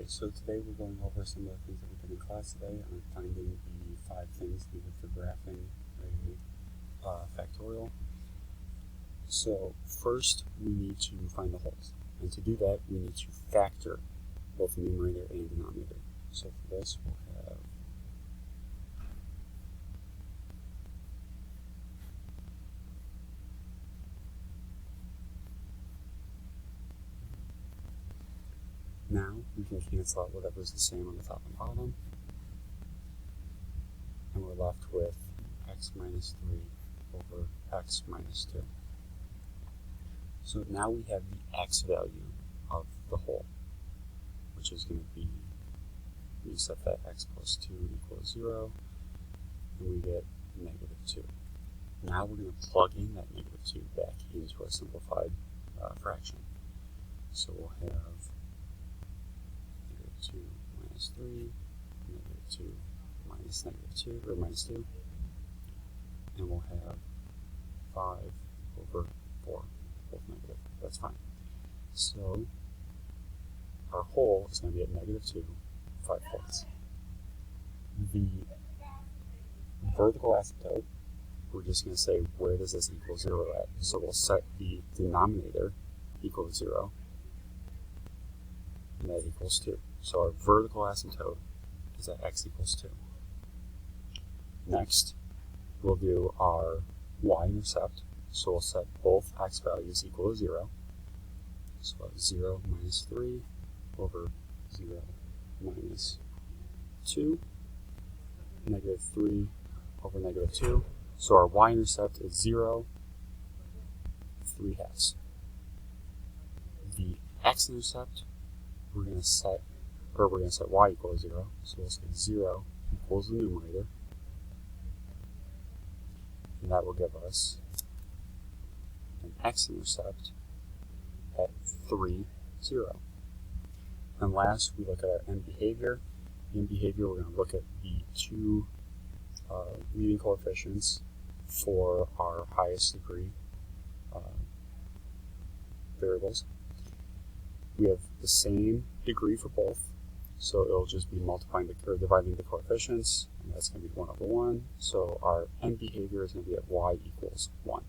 Okay, so today we're going over some of the things that we did in class today on finding the 5 things needed for graphing a factorial. So first we need to find the wholes, and to do that we need to factor both the numerator and denominator. So for this we'll have now we can cancel out whatever's the same on the top and bottom, and we're left with x minus 3 over x minus 2. So now we have the x value of the whole, which is going to be, we set that x plus 2 equals 0, and we get negative 2. Now we're going to plug in that negative 2 back into our simplified fraction. So we'll have negative 2 minus 3, negative 2 minus negative 2, or minus 2, and we'll have 5 over 4, both negative. That's fine. So our whole is going to be at negative 2, 5/4. The vertical asymptote, we're just going to say, where does this equal 0 at? So we'll set the denominator equal to 0, and that equals 2. So our vertical asymptote is at x equals 2. Next, we'll do our y-intercept. So we'll set both x values equal to 0. So 0 minus 3 over 0 minus 2, negative 3 over negative 2. So our y-intercept is 0, 3/2. The x-intercept, we're going to set y equals 0. So we'll say 0 equals the numerator, and that will give us an x-intercept at 3, 0. And last, we look at our end behavior. In behavior, we're going to look at the two leading coefficients for our highest degree variables. We have the same degree for both, so it'll just be dividing the coefficients, and that's going to be 1 over 1. So our end behavior is going to be at y equals 1.